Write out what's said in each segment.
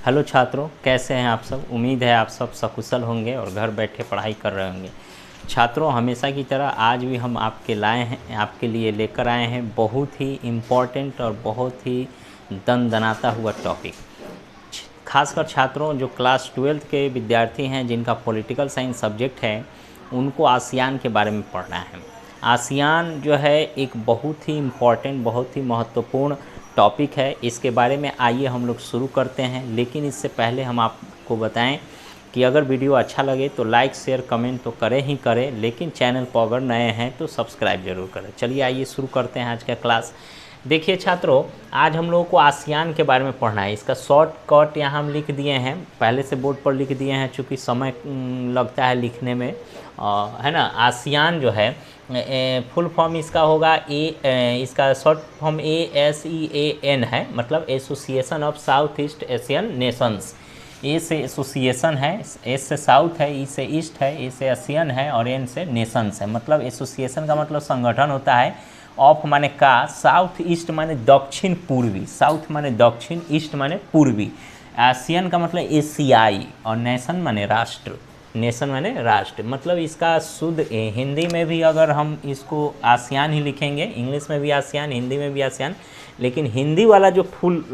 Hello छात्रों, कैसे हैं आप सब। उम्मीद है आप सब सकुशल होंगे और घर बैठे पढ़ाई कर रहे होंगे। छात्रों, हमेशा की तरह आज भी हम आपके लिए लेकर आए हैं बहुत ही इम्पोर्टेंट और बहुत ही दनदनाता हुआ टॉपिक। खासकर छात्रों जो क्लास 12th के विद्यार्थी हैं, जिनका पॉलिटिकल साइंस सब्जेक्ट है, उनको आसियान के बारे में पढ़ना है। आसियान जो है एक बहुत ही इम्पॉर्टेंट, बहुत ही महत्वपूर्ण टॉपिक है। इसके बारे में आइए हम लोग शुरू करते हैं। लेकिन इससे पहले हम आपको बताएं कि अगर वीडियो अच्छा लगे तो लाइक शेयर कमेंट तो करें ही करें, लेकिन चैनल पर अगर नए हैं तो सब्सक्राइब जरूर करें। चलिए आइए शुरू करते हैं आज का क्लास। देखिए छात्रों, आज हम लोगों को आसियान के बारे में पढ़ना है। इसका शॉर्टकट यहाँ हम लिख दिए हैं, पहले से बोर्ड पर लिख दिए हैं, चूँकि समय लगता है लिखने में, है ना। आसियान जो है फुल फॉर्म इसका होगा इसका शॉर्ट फॉर्म ASEAN है, मतलब association of south east Asian nations. A से एसोसिएशन है, एस से साउथ है, ई से ईस्ट है, ए से एशियन है और एन से नेशंस है। मतलब एसोसिएशन का मतलब संगठन होता है। ऑफ माने का, साउथ ईस्ट माने दक्षिण पूर्वी, साउथ माने दक्षिण, ईस्ट माने पूर्वी। एशियन का मतलब एशियाई और नेशन माने राष्ट्र, नेशन माने राष्ट्र। मतलब इसका शुद्ध हिंदी में भी अगर हम इसको आसियान ही लिखेंगे, इंग्लिश में भी आसियान, हिंदी में भी आसियान, लेकिन हिंदी वाला जो फुल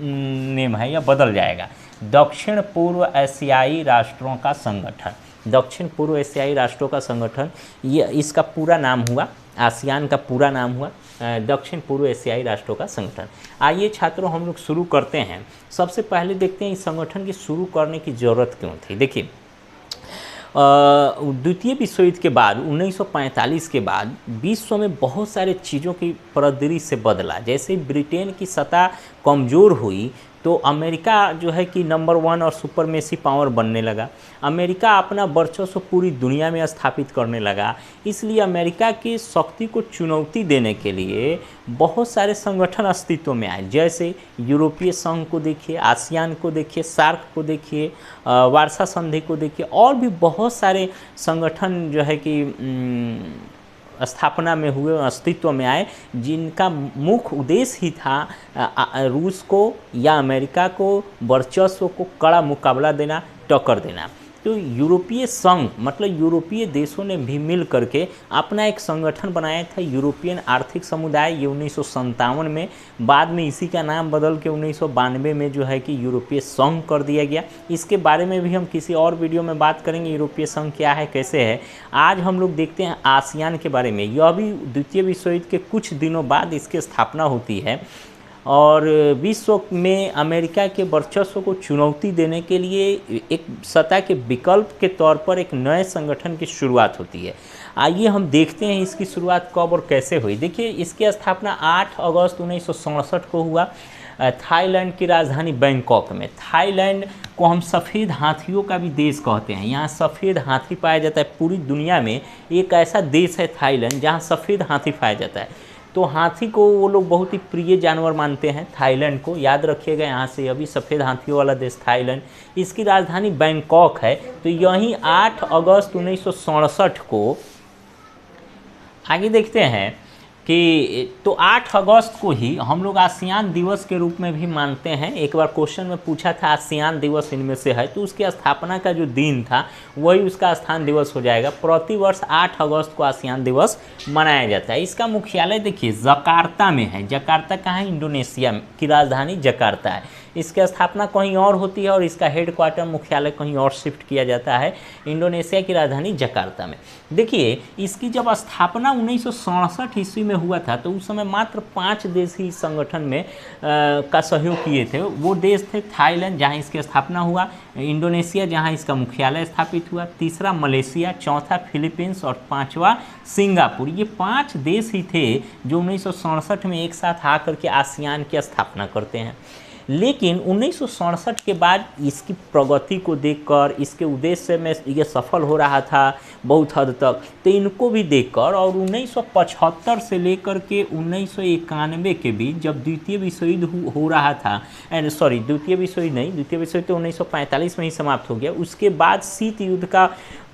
नेम है यह बदल जाएगा। दक्षिण पूर्व एशियाई राष्ट्रों का संगठन, दक्षिण पूर्व एशियाई राष्ट्रों का संगठन, ये इसका पूरा नाम हुआ। आसियान का पूरा नाम हुआ दक्षिण पूर्व एशियाई राष्ट्रों का संगठन। आइए छात्रों हम लोग शुरू करते हैं। सबसे पहले देखते हैं इस संगठन की शुरू करने की ज़रूरत क्यों थी। देखिए, द्वितीय विश्व युद्ध के बाद 1945 के बाद विश्व में बहुत सारे चीज़ों की परिदृश्य से बदला। जैसे ब्रिटेन की सत्ता कमज़ोर हुई तो अमेरिका जो है कि नंबर 1 और सुपरमेसी पावर बनने लगा। अमेरिका अपना वर्चस्व पूरी दुनिया में स्थापित करने लगा। इसलिए अमेरिका की शक्ति को चुनौती देने के लिए बहुत सारे संगठन अस्तित्व में आए। जैसे यूरोपीय संघ को देखिए, आसियान को देखिए, सार्क को देखिए, वार्सा संधि को देखिए, और भी बहुत सारे संगठन जो है कि स्थापना में हुए, अस्तित्व में आए, जिनका मुख्य उद्देश्य ही था रूस को या अमेरिका को वर्चस्व को कड़ा मुकाबला देना, टक्कर देना। तो यूरोपीय संघ मतलब यूरोपीय देशों ने भी मिल करके अपना एक संगठन बनाया था, यूरोपियन आर्थिक समुदाय। ये 1957 में, बाद में इसी का नाम बदल के 1992 में जो है कि यूरोपीय संघ कर दिया गया। इसके बारे में भी हम किसी और वीडियो में बात करेंगे, यूरोपीय संघ क्या है, कैसे है। आज हम लोग देखते हैं आसियान के बारे में। यह भी द्वितीय विश्व युद्ध के कुछ दिनों बाद इसकी स्थापना होती है और विश्व में अमेरिका के वर्चस्व को चुनौती देने के लिए एक सत्ता के विकल्प के तौर पर एक नए संगठन की शुरुआत होती है। आइए हम देखते हैं इसकी शुरुआत कब और कैसे हुई। देखिए, इसकी स्थापना 8 अगस्त 1967 को हुआ थाईलैंड की राजधानी बैंकॉक में। थाईलैंड को हम सफ़ेद हाथियों का भी देश कहते हैं। यहाँ सफ़ेद हाथी पाया जाता है। पूरी दुनिया में एक ऐसा देश है थाईलैंड जहाँ सफ़ेद हाथी पाया जाता है। तो हाथी को वो लोग बहुत ही प्रिय जानवर मानते हैं। थाईलैंड को याद रखिएगा, यहाँ से अभी सफ़ेद हाथियों वाला देश थाईलैंड। इसकी राजधानी बैंकॉक है। तो यहीं 8 अगस्त 1967 को, आगे देखते हैं कि तो 8 अगस्त को ही हम लोग आसियान दिवस के रूप में भी मानते हैं। एक बार क्वेश्चन में पूछा था आसियान दिवस इनमें से है, तो उसकी स्थापना का जो दिन था वही उसका स्थान दिवस हो जाएगा। प्रतिवर्ष 8 अगस्त को आसियान दिवस मनाया जाता है। इसका मुख्यालय देखिए जकार्ता में है। जकार्ता कहाँ है? इंडोनेशिया की राजधानी जकार्ता है। इसकी स्थापना कहीं और होती है और इसका हेडक्वार्टर मुख्यालय कहीं और शिफ्ट किया जाता है, इंडोनेशिया की राजधानी जकार्ता में। देखिए, इसकी जब स्थापना 1967 ईस्वी में हुआ था तो उस समय मात्र 5 देश ही संगठन में का सहयोग किए थे। वो देश थे थाईलैंड जहां इसकी स्थापना हुआ, इंडोनेशिया जहां इसका मुख्यालय स्थापित हुआ, तीसरा मलेशिया, चौथा फिलीपींस और पांचवा सिंगापुर। ये 5 देश ही थे जो 1967 में एक साथ आकर के आसियान की स्थापना करते हैं। लेकिन 1967 के बाद इसकी प्रगति को देखकर, इसके उद्देश्य में ये सफल हो रहा था बहुत हद तक, तो इनको भी देखकर और 1975 से लेकर के 1991 के बीच जब द्वितीय विश्व युद्ध हो रहा था, द्वितीय विश्व युद्ध नहीं, द्वितीय विश्व युद्ध तो 1945 में ही समाप्त हो गया। उसके बाद शीत युद्ध का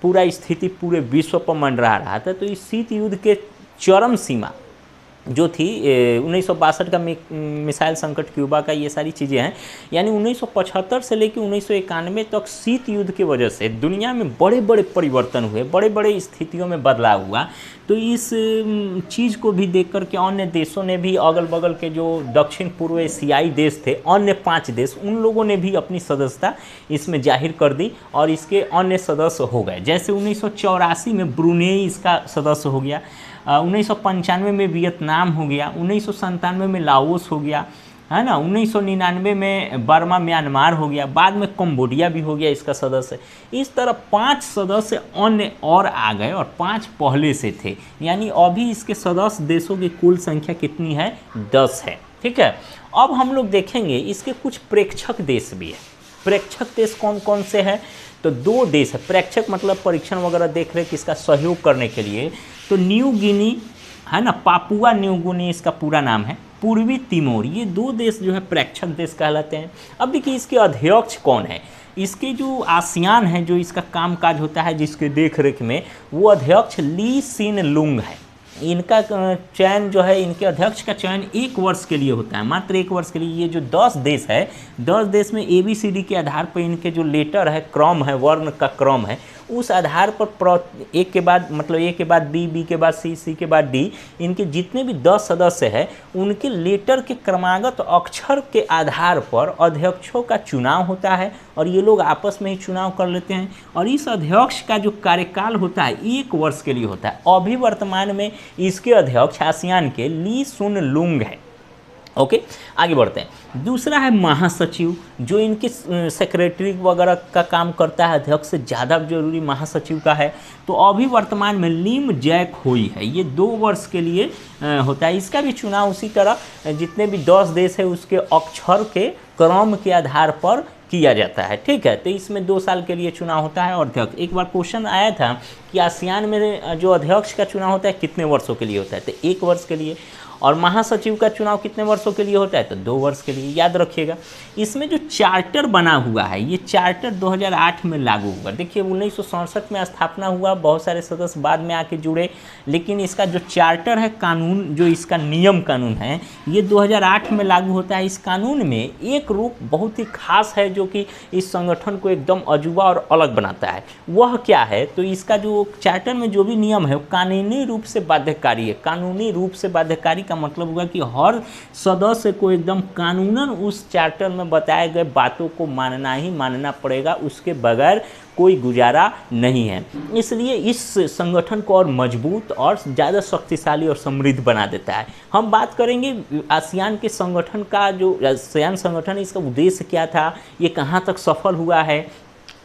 पूरा स्थिति पूरे विश्व पर मंडरा रहा था। तो इस शीत युद्ध के चरम सीमा जो थी 1962 का मिसाइल संकट, क्यूबा का, ये सारी चीज़ें हैं। यानी 1975 से लेकर 1991 तक शीत युद्ध की वजह से दुनिया में बड़े बड़े परिवर्तन हुए, बड़े बड़े स्थितियों में बदलाव हुआ। तो इस चीज़ को भी देख कर के अन्य देशों ने भी, अगल बगल के जो दक्षिण पूर्व एशियाई देश थे, अन्य 5 देश, उन लोगों ने भी अपनी सदस्यता इसमें जाहिर कर दी और इसके अन्य सदस्य हो गए। जैसे 1984 में ब्रुनेई इसका सदस्य हो गया, 1995 में वियतनाम हो गया, 1997 में लाओस हो गया, है ना, 1999 में बर्मा म्यांमार हो गया, बाद में कंबोडिया भी हो गया इसका सदस्य। इस तरह 5 सदस्य अन्य और आ गए और 5 पहले से थे। यानी अभी इसके सदस्य देशों की कुल संख्या कितनी है? 10 है। ठीक है, अब हम लोग देखेंगे इसके कुछ प्रेक्षक देश भी है। प्रेक्षक देश कौन कौन से हैं? तो 2 देश है। प्रेक्षक मतलब परीक्षण वगैरह देख रहे किसका सहयोग करने के लिए। तो न्यू गिनी है ना, पापुआ न्यू गिनी इसका पूरा नाम है, पूर्वी तिमोर, ये 2 देश जो है प्रेक्षक देश कहलाते हैं। अब देखिए इसके अध्यक्ष कौन है। इसके जो आसियान है, जो इसका कामकाज होता है जिसके देख रेख में, वो अध्यक्ष ली सिन लुंग है। इनका चयन जो है, इनके अध्यक्ष का चयन 1 वर्ष के लिए होता है, मात्र 1 वर्ष के लिए। ये जो 10 देश है, 10 देश में ABCD के आधार पर इनके जो लेटर है, क्रम है, वर्ण का क्रम है, उस आधार पर एक के बाद मतलब ए के बाद बी, बी के बाद सी, सी के बाद डी, इनके जितने भी 10 सदस्य हैं उनके लेटर के क्रमागत अक्षर के आधार पर अध्यक्षों का चुनाव होता है और ये लोग आपस में ही चुनाव कर लेते हैं। और इस अध्यक्ष का जो कार्यकाल होता है 1 वर्ष के लिए होता है। अभी वर्तमान में इसके अध्यक्ष आसियान के ली सुन लुंग है। ओके, आगे बढ़ते हैं। दूसरा है महासचिव, जो इनके सेक्रेटरी वगैरह का काम करता है। अध्यक्ष से ज़्यादा जरूरी महासचिव का है। तो अभी वर्तमान में लिम जैक होई है, ये 2 वर्ष के लिए होता है। इसका भी चुनाव उसी तरह जितने भी 10 देश है उसके अक्षर के क्रम के आधार पर किया जाता है। ठीक है, तो इसमें 2 साल के लिए चुनाव होता है। और अध्यक्ष, एक बार क्वेश्चन आया था कि आसियान में जो अध्यक्ष का चुनाव होता है कितने वर्षों के लिए होता है, तो 1 वर्ष के लिए। और महासचिव का चुनाव कितने वर्षों के लिए होता है, तो 2 वर्ष के लिए। याद रखिएगा। इसमें जो चार्टर बना हुआ है, ये चार्टर 2008 में लागू हुआ। देखिए 1967 में स्थापना हुआ, बहुत सारे सदस्य बाद में आके जुड़े, लेकिन इसका जो चार्टर है, कानून, जो इसका नियम कानून है, ये 2008 में लागू होता है। इस कानून में एक रूप बहुत ही खास है जो कि इस संगठन को एकदम अजूबा और अलग बनाता है। वह क्या है? तो इसका जो चार्टर में जो भी नियम है वो कानूनी रूप से बाध्यकारी है। कानूनी रूप से बाध्यकारी का मतलब होगा कि हर सदस्य को एकदम कानूनन उस चार्टर में बताए गए बातों को मानना ही मानना पड़ेगा, उसके बगैर कोई गुजारा नहीं है। इसलिए इस संगठन को और मजबूत और ज़्यादा शक्तिशाली और समृद्ध बना देता है। हम बात करेंगे आसियान के संगठन का, जो आसियान संगठन, इसका उद्देश्य क्या था, ये कहाँ तक सफल हुआ है,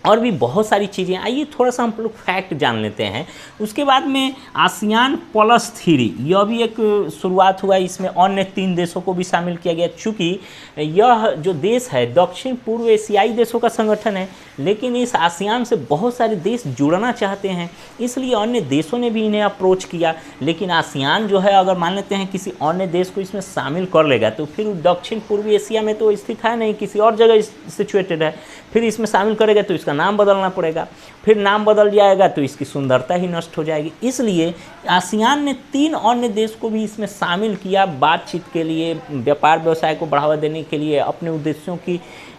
और भी बहुत सारी चीज़ें। आइए थोड़ा सा हम लोग फैक्ट जान लेते हैं। उसके बाद में आसियान +3, यह भी एक शुरुआत हुआ। इसमें अन्य 3 देशों को भी शामिल किया गया। चूँकि यह जो देश है दक्षिण पूर्व एशियाई देशों का संगठन है, लेकिन इस आसियान से बहुत सारे देश जुड़ना चाहते हैं, इसलिए अन्य देशों ने भी इन्हें अप्रोच किया। लेकिन आसियान जो है, अगर मान लेते हैं किसी अन्य देश को इसमें शामिल कर लेगा तो फिर दक्षिण पूर्वी एशिया में तो स्थित है नहीं, किसी और जगह सिचुएटेड है, फिर इसमें शामिल करेगा तो इसका नाम बदलना पड़ेगा, फिर नाम बदल जाएगा तो इसकी सुंदरता ही नष्ट हो जाएगी। इसलिए आसियान ने 3 अन्य देश को भी इसमें शामिल किया, बातचीत के लिए, व्यापार व्यवसाय को बढ़ावा देने के लिए, अपने उद्देश्यों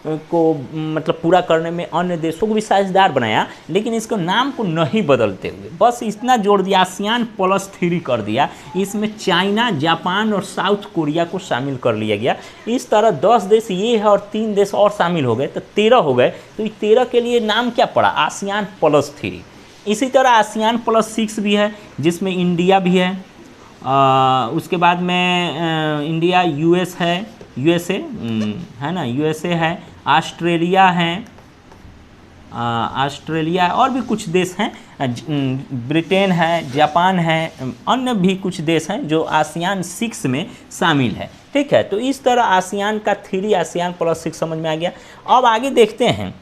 को मतलब पूरा करने में अन्य देशों को भी साझेदार बनाया, लेकिन इसको नाम को नहीं बदलते हुए बस इतना जोड़ दिया, आसियान +3 कर दिया। इसमें चाइना, जापान और साउथ कोरिया को शामिल कर लिया गया। इस तरह 10 देश ये है और 3 देश और शामिल हो गए, तो 13 हो गए। तो 13 के लिए नाम क्या पड़ा? आसियान +3। इसी तरह आसियान +6 भी है, जिसमें इंडिया भी है। उसके बाद में इंडिया, यूएस है, यूएसए है ना, यूएसए है, ऑस्ट्रेलिया है, ऑस्ट्रेलिया और भी कुछ देश हैं, ब्रिटेन है, जापान है, अन्य भी कुछ देश हैं जो आसियान 6 में शामिल है। ठीक है, तो इस तरह आसियान का 3, आसियान +6 समझ में आ गया। अब आगे देखते हैं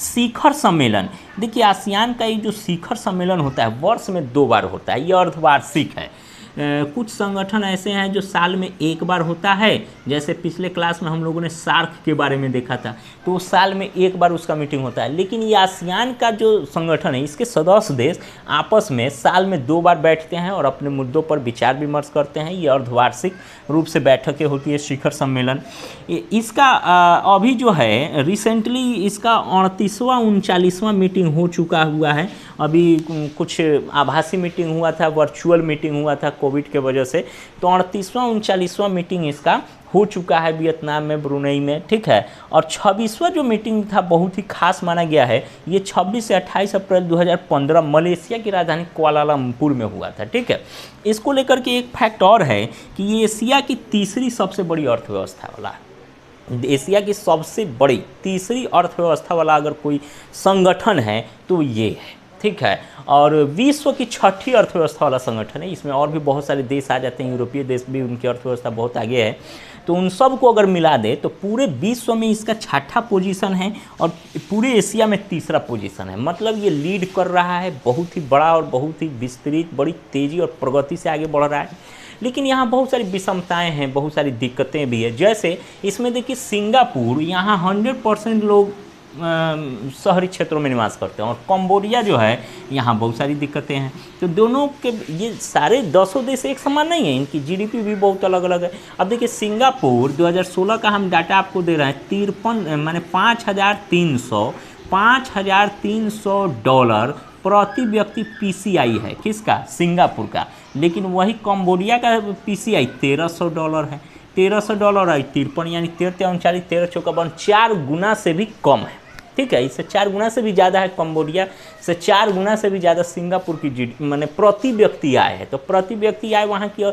शिखर सम्मेलन। देखिए आसियान का ये जो शिखर सम्मेलन होता है वर्ष में 2 बार होता है, ये अर्धवार्षिक है। कुछ संगठन ऐसे हैं जो साल में एक बार होता है, जैसे पिछले क्लास में हम लोगों ने सार्क के बारे में देखा था, तो साल में एक बार उसका मीटिंग होता है। लेकिन ये आसियान का जो संगठन है, इसके सदस्य देश आपस में साल में 2 बार बैठते हैं और अपने मुद्दों पर विचार विमर्श करते हैं। ये अर्धवार्षिक रूप से बैठकें होती है, शिखर सम्मेलन। इसका अभी जो है रिसेंटली इसका 38वां 39वां मीटिंग हो चुका हुआ है। अभी कुछ आभासी मीटिंग हुआ था, वर्चुअल मीटिंग हुआ था कोविड के वजह से, तो 38वां 39वां मीटिंग इसका हो चुका है वियतनाम में, ब्रुनेई में, ठीक है। और 26वां जो मीटिंग था बहुत ही खास माना गया है, ये 26 से 28 अप्रैल 2015 मलेशिया की राजधानी कुआलालंपुर में हुआ था, ठीक है। इसको लेकर के एक फैक्ट और है कि ये एशिया की तीसरी सबसे बड़ी अर्थव्यवस्था वाला है। एशिया की सबसे बड़ी तीसरी अर्थव्यवस्था वाला अगर कोई संगठन है तो ये है, ठीक है। और विश्व की 6ठी अर्थव्यवस्था वाला संगठन है। इसमें और भी बहुत सारे देश आ जाते हैं, यूरोपीय देश भी, उनकी अर्थव्यवस्था बहुत आगे है। तो उन सब को अगर मिला दे तो पूरे विश्व में इसका 6ठा पोजीशन है और पूरे एशिया में 3रा पोजीशन है। मतलब ये लीड कर रहा है, बहुत ही बड़ा और बहुत ही विस्तृत, बड़ी तेज़ी और प्रगति से आगे बढ़ रहा है। लेकिन यहाँ बहुत सारी विषमताएं हैं, बहुत सारी दिक्कतें भी है। जैसे इसमें देखिए सिंगापुर, यहाँ 100% लोग शहरी क्षेत्रों में निवास करते हैं, और कंबोडिया जो है यहाँ बहुत सारी दिक्कतें हैं। तो दोनों के ये सारे 10 देश एक समान नहीं है, इनकी जीडीपी भी बहुत अलग अलग है। अब देखिए सिंगापुर 2016 का हम डाटा आपको दे रहे हैं, 53 माने $5,300 प्रति व्यक्ति पीसीआई है, किसका? सिंगापुर का। लेकिन वही कंबोडिया का पीसीआई $1,300 है। $1,300 है 53, यानी 13 39 13 चौका 4 गुना से भी कम है, ठीक है। इससे 4 गुना से भी ज़्यादा है कंबोडिया से, 4 गुना से भी ज़्यादा सिंगापुर की जीडीपी माने प्रति व्यक्ति आय है। तो प्रति व्यक्ति आय वहाँ के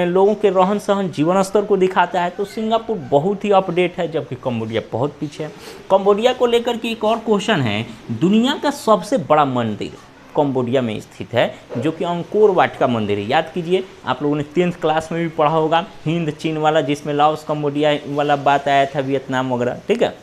लोगों के रहन सहन जीवन स्तर को दिखाता है। तो सिंगापुर बहुत ही अपडेट है, जबकि कंबोडिया बहुत पीछे है। कंबोडिया को लेकर के एक और क्वेश्चन है, दुनिया का सबसे बड़ा मंदिर कंबोडिया में स्थित है, जो कि अंकोर वाट का मंदिर है। याद कीजिए, आप लोगों ने 10th क्लास में भी पढ़ा होगा, हिंद चीन वाला, जिसमें लाओस कंबोडिया वाला बात आया था, वियतनाम वगैरह, ठीक है।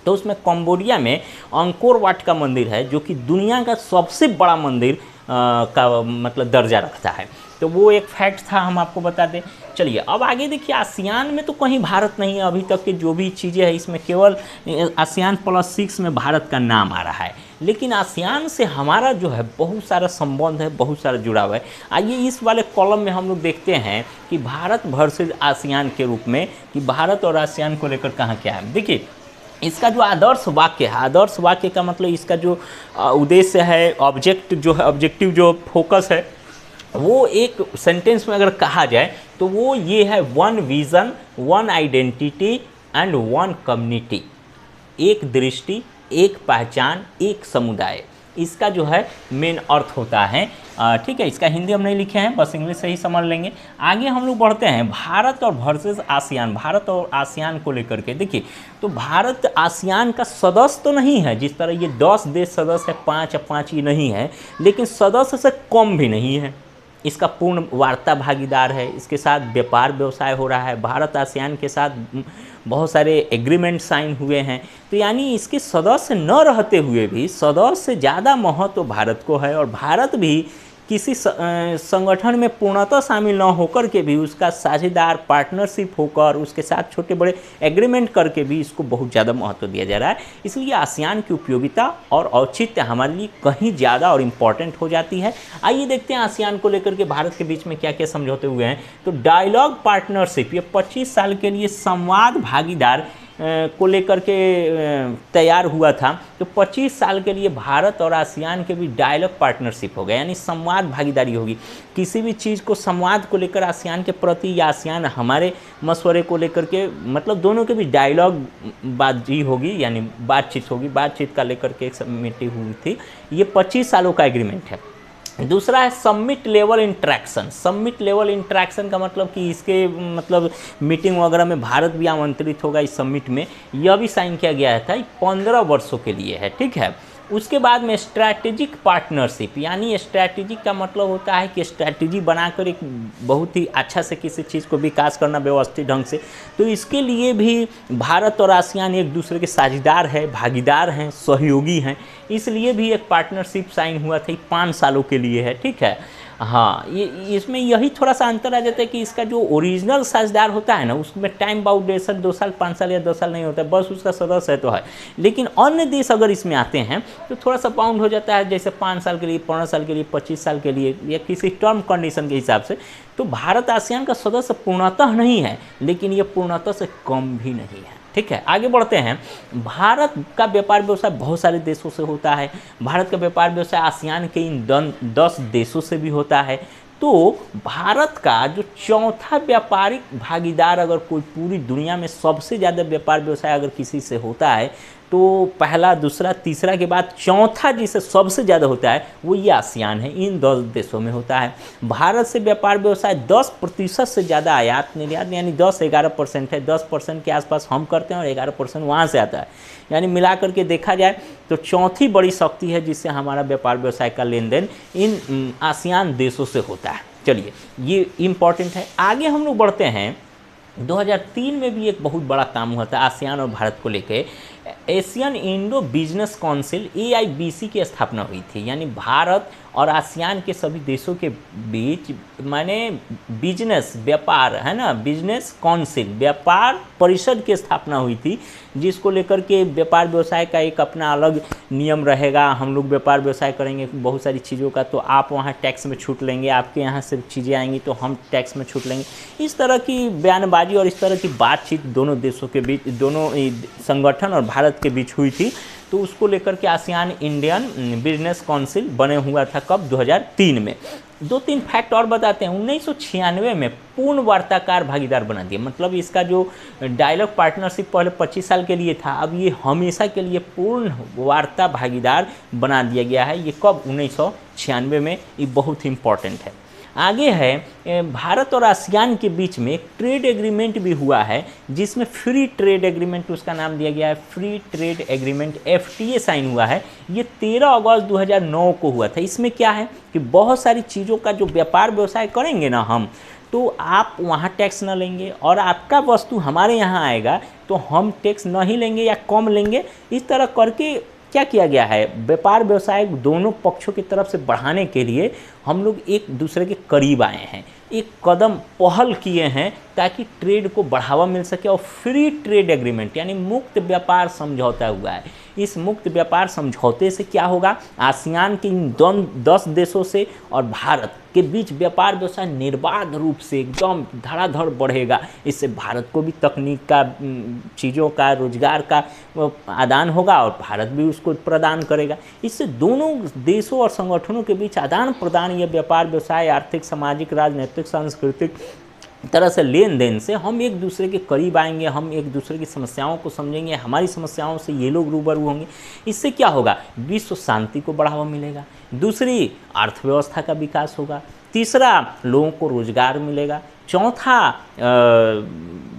तो उसमें कंबोडिया में अंकोर वाट का मंदिर है, जो कि दुनिया का सबसे बड़ा मंदिर का मतलब दर्जा रखता है। तो वो एक फैक्ट था, हम आपको बता दें। चलिए अब आगे देखिए, आसियान में तो कहीं भारत नहीं है। अभी तक के जो भी चीज़ें हैं इसमें केवल आसियान +6 में भारत का नाम आ रहा है। लेकिन आसियान से हमारा जो है बहुत सारा संबंध है, बहुत सारा जुड़ाव है। आइए इस वाले कॉलम में हम लोग देखते हैं कि भारत वर्सेस आसियान के रूप में, कि भारत और आसियान को लेकर कहाँ क्या है। देखिए इसका जो आदर्श वाक्य है, आदर्श वाक्य का मतलब इसका जो उद्देश्य है, ऑब्जेक्ट जो है, ऑब्जेक्टिव जो फोकस है, वो एक सेंटेंस में अगर कहा जाए तो वो ये है, 1 विज़न 1 आइडेंटिटी एंड 1 कम्युनिटी। एक दृष्टि, एक पहचान, एक समुदाय, इसका जो है मेन अर्थ होता है, ठीक है। इसका हिंदी हम नहीं लिखे हैं, बस इंग्लिश से ही समझ लेंगे। आगे हम लोग बढ़ते हैं, भारत और वर्सेस आसियान, भारत और आसियान को लेकर के। देखिए तो भारत आसियान का सदस्य तो नहीं है, जिस तरह ये 10 देश सदस्य है, 5 या 5 ही नहीं है, लेकिन सदस्य से कम भी नहीं है। इसका पूर्ण वार्ता भागीदार है, इसके साथ व्यापार व्यवसाय हो रहा है। भारत आसियान के साथ बहुत सारे एग्रीमेंट साइन हुए हैं। तो यानी इसके सदस्य न रहते हुए भी सदस्य ज़्यादा महत्व भारत को है, और भारत भी किसी संगठन में पूर्णतः शामिल न होकर के भी उसका साझेदार, पार्टनरशिप होकर उसके साथ छोटे बड़े एग्रीमेंट करके भी इसको बहुत ज़्यादा महत्व दिया जा रहा है। इसलिए आसियान की उपयोगिता और औचित्य हमारे लिए कहीं ज़्यादा और इम्पॉर्टेंट हो जाती है। आइए देखते हैं आसियान को लेकर के भारत के बीच में क्या क्या समझौते हुए हैं। तो डायलॉग पार्टनरशिप, ये 25 साल के लिए संवाद भागीदार को लेकर के तैयार हुआ था। तो 25 साल के लिए भारत और आसियान के भी डायलॉग पार्टनरशिप हो गया, यानी संवाद भागीदारी होगी। किसी भी चीज़ को, संवाद को लेकर आसियान के प्रति या आसियान हमारे मशवरे को लेकर के, मतलब दोनों के भी डायलॉग बातचीत होगी, यानी बातचीत होगी। बातचीत का लेकर के एक मीटिंग हुई थी। ये 25 सालों का एग्रीमेंट है। दूसरा है summit level interaction. Summit level interaction का मतलब कि इसके मतलब मीटिंग वगैरह में भारत भी आमंत्रित होगा इस समिट में। यह भी साइन किया गया था, 15 वर्षों के लिए है, ठीक है। उसके बाद में स्ट्रैटेजिक पार्टनरशिप, यानी स्ट्रैटेजिक का मतलब होता है कि स्ट्रैटेजी बनाकर एक बहुत ही अच्छा से किसी चीज़ को विकास करना व्यवस्थित ढंग से। तो इसके लिए भी भारत और आसियान एक दूसरे के साझेदार है, भागीदार हैं, सहयोगी हैं। इसलिए भी एक पार्टनरशिप साइन हुआ था, 5 सालों के लिए है, ठीक है। हाँ, ये इसमें यही थोड़ा-सा अंतर आ जाता है कि इसका जो ओरिजिनल साझेदार होता है ना, उसमें टाइम बाउंडेशन 2 साल, 5 साल या 10 साल नहीं होता है, बस उसका सदस्य है तो है। लेकिन अन्य देश अगर इसमें आते हैं, तो थोड़ा-सा बाउंड हो जाता है, जैसे 5 साल के लिए, 15 साल के लिए, 25 साल के लिए या किसी टर्म कंडीशन के हिसाब से। तो भारत आसियान का सदस्य पूर्णतः नहीं है, लेकिन ये पूर्णतः से कम भी नहीं है। ठीक है, आगे बढ़ते हैं। भारत का व्यापार व्यवसाय बहुत सारे देशों से होता है। भारत का व्यापार व्यवसाय आसियान के इन 10 देशों से भी होता है। तो भारत का जो चौथा व्यापारिक भागीदार, अगर कोई पूरी दुनिया में सबसे ज़्यादा व्यापार व्यवसाय अगर किसी से होता है, तो पहला, दूसरा, तीसरा के बाद चौथा जिसे सबसे ज़्यादा होता है वो ये आसियान है, इन 10 देशों में होता है। भारत से व्यापार व्यवसाय 10% से ज़्यादा आयात निर्यात, यानी 10-11% है। 10% के आसपास हम करते हैं और 11% वहाँ से आता है। यानी मिला करके देखा जाए तो चौथी बड़ी शक्ति है जिससे हमारा व्यापार व्यवसाय का लेन देन इन आसियान देशों से होता है। चलिए, ये इम्पॉर्टेंट है। आगे हम लोग बढ़ते हैं। 2003 में भी एक बहुत बड़ा काम हुआ था आसियान और भारत को लेके। Asian Indo business council AIBC की स्थापना हुई थी, यानी भारत और आसियान के सभी देशों के बीच, माने बिजनेस, व्यापार है ना, बिजनेस काउंसिल, व्यापार परिषद की स्थापना हुई थी, जिसको लेकर के व्यापार व्यवसाय का एक अपना अलग नियम रहेगा। हम लोग व्यापार व्यवसाय करेंगे बहुत सारी चीज़ों का, तो आप वहाँ टैक्स में छूट लेंगे, आपके यहाँ से चीज़ें आएंगी तो हम टैक्स में छूट लेंगे। इस तरह की बयानबाजी और इस तरह की बातचीत दोनों देशों के बीच, दोनों संगठन और भारत के बीच हुई थी। तो उसको लेकर के आसियान इंडियन बिजनेस काउंसिल बने हुआ था। कब? 2003 में। 2-3 फैक्ट और बताते हैं। 1996 में पूर्ण वार्ताकार भागीदार बना दिया, मतलब इसका जो डायलॉग पार्टनरशिप पहले 25 साल के लिए था, अब ये हमेशा के लिए पूर्ण वार्ता भागीदार बना दिया गया है। ये कब? 1996 में। ये बहुत इंपॉर्टेंट है। आगे है, भारत और आसियान के बीच में एक ट्रेड एग्रीमेंट भी हुआ है, जिसमें फ्री ट्रेड एग्रीमेंट उसका नाम दिया गया है। Free trade agreement FTA sign हुआ है। ये 13 अगस्त 2009 को हुआ था। इसमें क्या है कि बहुत सारी चीज़ों का जो व्यापार व्यवसाय करेंगे ना हम, तो आप वहाँ टैक्स न लेंगे और आपका वस्तु हमारे यहाँ आएगा तो हम टैक्स नहीं लेंगे या कम लेंगे। इस तरह करके क्या किया गया है, व्यापार व्यवसाय दोनों पक्षों की तरफ से बढ़ाने के लिए हम लोग एक दूसरे के करीब आए हैं, एक कदम पहल किए हैं ताकि ट्रेड को बढ़ावा मिल सके। और फ्री ट्रेड एग्रीमेंट यानी मुक्त व्यापार समझौता हुआ है। इस मुक्त व्यापार समझौते से क्या होगा, आसियान के इन 10 देशों से और भारत के बीच व्यापार व्यवसाय निर्बाध रूप से एकदम धड़ाधड़ बढ़ेगा। इससे भारत को भी तकनीक का, चीज़ों का, रोजगार का आदान होगा और भारत भी उसको प्रदान करेगा। इससे दोनों देशों और संगठनों के बीच आदान प्रदान, ये व्यापार व्यवसाय, आर्थिक, सामाजिक, राजनीतिक, सांस्कृतिक तरह से लेन देन से हम एक दूसरे के करीब आएंगे, हम एक दूसरे की समस्याओं को समझेंगे, हमारी समस्याओं से ये लोग रूबरू होंगे। इससे क्या होगा, विश्व शांति को बढ़ावा मिलेगा। दूसरी, अर्थव्यवस्था का विकास होगा। तीसरा, लोगों को रोजगार मिलेगा। चौथा,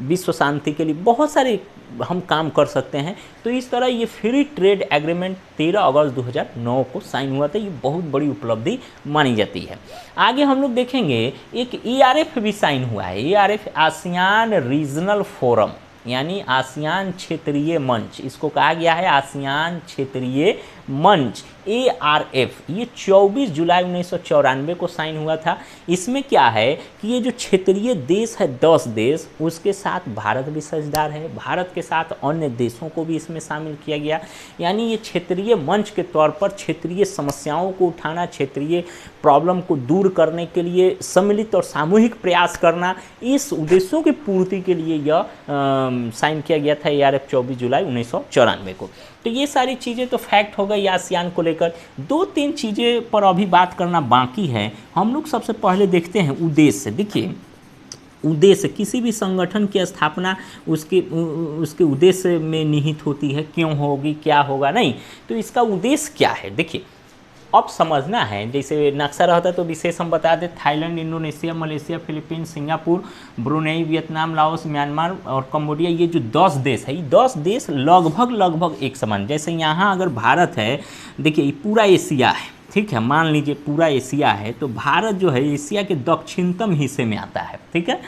विश्व शांति के लिए बहुत सारे हम काम कर सकते हैं। तो इस तरह ये फ्री ट्रेड एग्रीमेंट 13 अगस्त 2009 को साइन हुआ था। ये बहुत बड़ी उपलब्धि मानी जाती है। आगे हम लोग देखेंगे, एक ERF भी साइन हुआ है। ERF आसियान रीजनल फोरम, यानी आसियान क्षेत्रीय मंच, इसको कहा गया है आसियान क्षेत्रीय मंच, ARF। ये 24 जुलाई 1994 को साइन हुआ था। इसमें क्या है कि ये जो क्षेत्रीय देश है, 10 देश, उसके साथ भारत भी साझेदार है। भारत के साथ अन्य देशों को भी इसमें शामिल किया गया। यानी ये क्षेत्रीय मंच के तौर पर क्षेत्रीय समस्याओं को उठाना, क्षेत्रीय प्रॉब्लम को दूर करने के लिए सम्मिलित और सामूहिक प्रयास करना, इस उद्देश्यों की पूर्ति के लिए यह साइन किया गया था ARF 24 जुलाई 1994 को। तो ये सारी चीज़ें तो फैक्ट हो गई आसियान को लेकर। 2-3 चीज़ें पर अभी बात करना बाकी है। हम लोग सबसे पहले देखते हैं उद्देश्य। देखिए, उद्देश्य, किसी भी संगठन की स्थापना उसके उद्देश्य में निहित होती है। क्यों होगी, क्या होगा, नहीं, तो इसका उद्देश्य क्या है, देखिए अब समझना है। जैसे नक्शा रहता तो विशेष हम बता दें, Thailand, Indonesia, Malaysia, Philippines, Singapore, Brunei, Vietnam, Laos, Myanmar और कंबोडिया, ये जो 10 देश है, ये 10 देश लगभग एक समान। जैसे यहाँ अगर भारत है, देखिए पूरा एशिया है, ठीक है, मान लीजिए पूरा एशिया है, तो भारत जो है एशिया के दक्षिणतम हिस्से में आता है, ठीक है।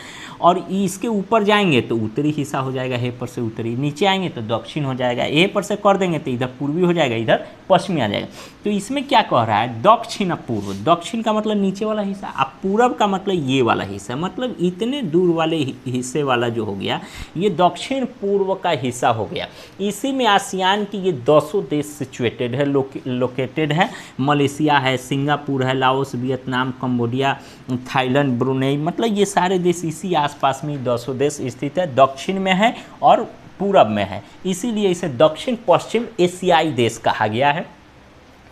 और इसके ऊपर जाएंगे तो उत्तरी हिस्सा हो जाएगा, हे पर से उत्तरी, नीचे आएंगे तो दक्षिण हो जाएगा, हे पर से कर देंगे तो इधर पूर्वी हो जाएगा, इधर पश्चिमी आ जाएगा। तो इसमें क्या कह रहा है, दक्षिण पूर्व, दक्षिण का मतलब नीचे वाला हिस्सा, अब पूरब का मतलब ये वाला हिस्सा, मतलब इतने दूर वाले हिस्से वाला जो हो गया ये दक्षिण पूर्व का हिस्सा हो गया। इसी में आसियान की ये 200 देश सिचुएटेड है, लोकेटेड है। मलेशिया है, सिंगापुर है, Laos, Vietnam, Cambodia, Thailand, Brunei, मतलब ये सारे देश इसी आसपास में 200 देश स्थित है, दक्षिण में है और पूरब में है, इसीलिए इसे दक्षिण पश्चिम एशियाई देश कहा गया है।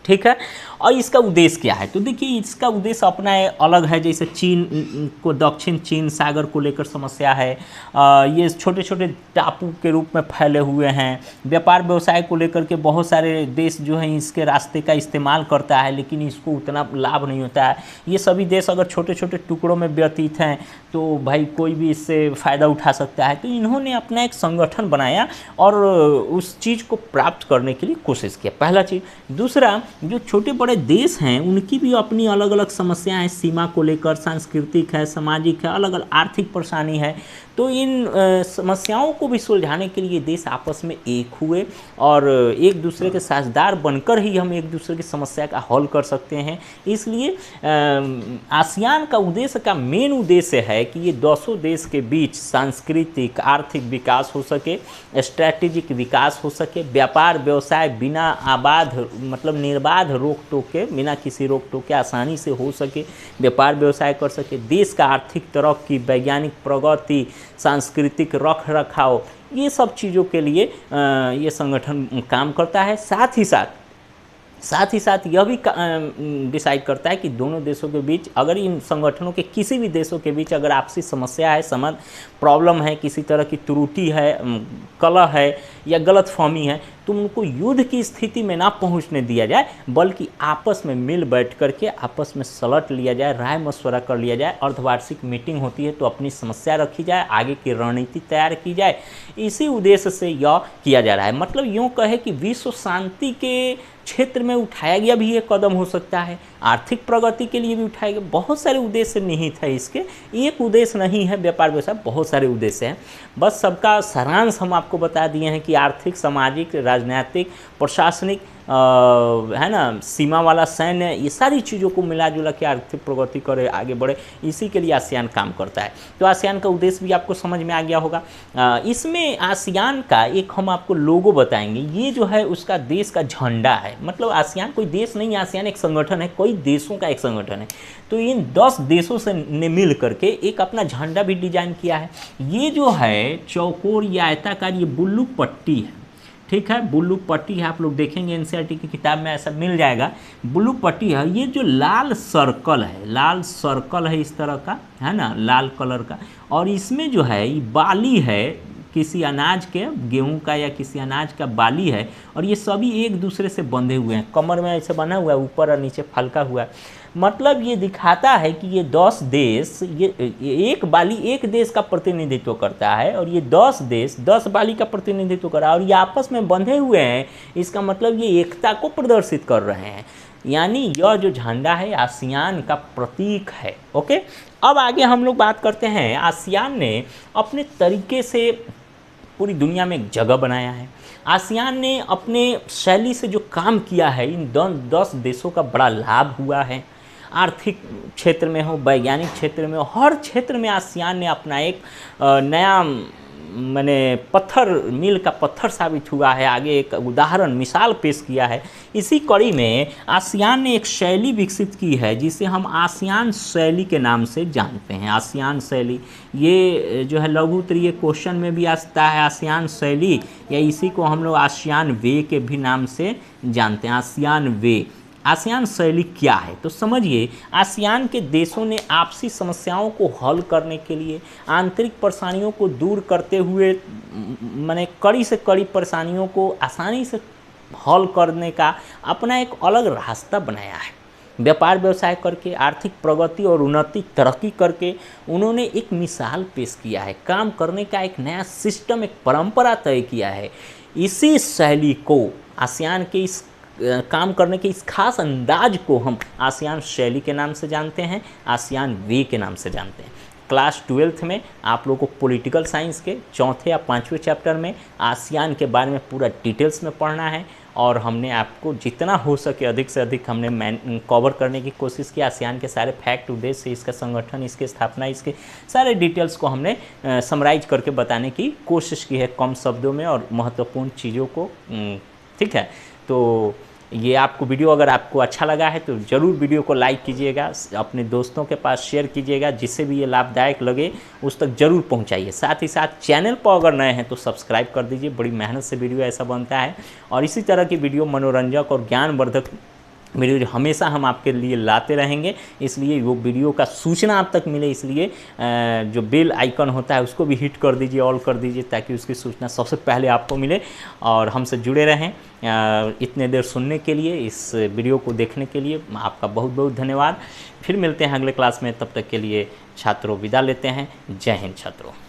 ठीक है, और इसका उद्देश्य क्या है, तो देखिए इसका उद्देश्य अपना अलग है। जैसे चीन को, दक्षिण चीन सागर को लेकर समस्या है, ये छोटे छोटे टापू के रूप में फैले हुए हैं। व्यापार व्यवसाय को लेकर के बहुत सारे देश जो हैं इसके रास्ते का इस्तेमाल करता है, लेकिन इसको उतना लाभ नहीं होता है। ये सभी देश अगर छोटे छोटे टुकड़ों में व्यतीत हैं तो भाई कोई भी इससे फ़ायदा उठा सकता है। तो इन्होंने अपना एक संगठन बनाया और उस चीज़ को प्राप्त करने के लिए कोशिश किया, पहला चीज़। दूसरा, जो छोटे बड़े देश हैं उनकी भी अपनी अलग अलग समस्याएं हैं, सीमा को लेकर, सांस्कृतिक है, सामाजिक है, अलग अलग आर्थिक परेशानी है। तो इन समस्याओं को भी सुलझाने के लिए देश आपस में एक हुए और एक दूसरे के साझेदार बनकर ही हम एक दूसरे की समस्या का हल कर सकते हैं। इसलिए आसियान का उद्देश्य का मेन उद्देश्य है कि ये 200 देश के बीच सांस्कृतिक आर्थिक विकास हो सके, स्ट्रैटेजिक विकास हो सके, व्यापार व्यवसाय बिना मतलब निर्बाध रोक टोक के, बिना किसी रोक टोक के आसानी से हो सके, व्यापार व्यवसाय कर सके, देश का आर्थिक तरक्की, वैज्ञानिक प्रगति, सांस्कृतिक रख रखाव, ये सब चीज़ों के लिए ये संगठन काम करता है। साथ ही साथ यह भी डिसाइड करता है कि दोनों देशों के बीच, अगर इन संगठनों के किसी भी देशों के बीच अगर आपसी समस्या है, प्रॉब्लम है, किसी तरह की त्रुटि है, कलह है या गलतफहमी है, तो उनको युद्ध की स्थिति में ना पहुंचने दिया जाए, बल्कि आपस में मिल बैठ करके आपस में सलट लिया जाए, राय मशवरा कर लिया जाए। अर्धवार्षिक मीटिंग होती है तो अपनी समस्या रखी जाए, आगे की रणनीति तैयार की जाए। इसी उद्देश्य से यह किया जा रहा है। मतलब यूँ कहे कि विश्व शांति के क्षेत्र में उठाया गया भी ये कदम हो सकता है, आर्थिक प्रगति के लिए भी उठाया गया। बहुत सारे उद्देश्य निहित है इसके, एक उद्देश्य नहीं है व्यापार व्यवसाय, बहुत सारे उद्देश्य हैं। बस सबका सारांश हम आपको बता दिए हैं कि आर्थिक, सामाजिक, राजनीतिक, प्रशासनिक, है ना, सीमा वाला सैन्य, ये सारी चीज़ों को मिला जुला के आर्थिक प्रगति करे, आगे बढ़े, इसी के लिए आसियान काम करता है। तो आसियान का उद्देश्य भी आपको समझ में आ गया होगा। इसमें आसियान का एक हम आपको लोगो बताएंगे, ये जो है उसका देश का झंडा है। मतलब आसियान कोई देश नहीं है, आसियान एक संगठन है, कई देशों का एक संगठन है। तो इन 10 देशों से ने मिल करके एक अपना झंडा भी डिजाइन किया है। ये जो है चौकोर या आयताकार, ये बुल्लू पट्टी है, ठीक है, बुल्लू पट्टी है। आप लोग देखेंगे एनसीईआरटी की किताब में ऐसा मिल जाएगा, बुल्लू पट्टी है। ये जो लाल सर्कल है इस तरह का, है ना, लाल कलर का, और इसमें जो है ये बाली है किसी अनाज के, गेहूं का या किसी अनाज का बाली है, और ये सभी एक दूसरे से बंधे हुए हैं, कमर में ऐसे बना हुआ है, ऊपर और नीचे फलका हुआ है। मतलब ये दिखाता है कि ये 10 देश, ये एक बाली एक देश का प्रतिनिधित्व करता है और ये 10 देश 10 बाली का प्रतिनिधित्व कर रहा है, और ये आपस में बंधे हुए हैं। इसका मतलब ये एकता को प्रदर्शित कर रहे हैं, यानी यह जो झंडा है आसियान का प्रतीक है। ओके, अब आगे हम लोग बात करते हैं। आसियान ने अपने तरीके से पूरी दुनिया में एक जगह बनाया है। आसियान ने अपने शैली से जो काम किया है, इन 10 देशों का बड़ा लाभ हुआ है। आर्थिक क्षेत्र में हो, वैज्ञानिक क्षेत्र में हो, हर क्षेत्र में आसियान ने अपना एक नया मील का पत्थर साबित हुआ है। आगे एक उदाहरण, मिसाल पेश किया है। इसी कड़ी में आसियान ने एक शैली विकसित की है जिसे हम आसियान शैली के नाम से जानते हैं। आसियान शैली, ये जो है लघु उत्तरीय क्वेश्चन में भी आता है आसियान शैली, या इसी को हम लोग आसियान वे के भी नाम से जानते हैं। आसियान वे, आसियान शैली क्या है तो समझिए। आसियान के देशों ने आपसी समस्याओं को हल करने के लिए, आंतरिक परेशानियों को दूर करते हुए, कड़ी से कड़ी परेशानियों को आसानी से हल करने का अपना एक अलग रास्ता बनाया है। व्यापार व्यवसाय करके, आर्थिक प्रगति और उन्नति तरक्की करके उन्होंने एक मिसाल पेश किया है। काम करने का एक नया सिस्टम, एक परंपरा तय किया है। इसी शैली को, आसियान के इस काम करने के इस खास अंदाज को हम आसियान शैली के नाम से जानते हैं, आसियान वे के नाम से जानते हैं। क्लास 12th में आप लोगों को पॉलिटिकल साइंस के चौथे या पाँचवें चैप्टर में आसियान के बारे में पूरा डिटेल्स में पढ़ना है। और हमने आपको जितना हो सके अधिक से अधिक हमने कवर करने की कोशिश की। आसियान के सारे फैक्ट, उद्देश्य, इसका संगठन, इसकी स्थापना, इसके सारे डिटेल्स को हमने समराइज करके बताने की कोशिश की है कम शब्दों में और महत्वपूर्ण चीज़ों को। ठीक है, तो ये आपको वीडियो अगर आपको अच्छा लगा है तो ज़रूर वीडियो को लाइक कीजिएगा, अपने दोस्तों के पास शेयर कीजिएगा, जिससे भी ये लाभदायक लगे उस तक ज़रूर पहुंचाइए। साथ ही साथ चैनल पर अगर नए हैं तो सब्सक्राइब कर दीजिए, बड़ी मेहनत से वीडियो ऐसा बनता है। और इसी तरह की वीडियो मनोरंजक और ज्ञानवर्धक वीडियो हमेशा हम आपके लिए लाते रहेंगे। इसलिए वो वीडियो का सूचना आप तक मिले, इसलिए जो बेल आइकन होता है उसको भी हिट कर दीजिए, ऑल कर दीजिए, ताकि उसकी सूचना सबसे पहले आपको मिले और हमसे जुड़े रहें। इतने देर सुनने के लिए, इस वीडियो को देखने के लिए आपका बहुत बहुत धन्यवाद। फिर मिलते हैं अगले क्लास में, तब तक के लिए छात्रों विदा लेते हैं। जय हिंद छात्रों।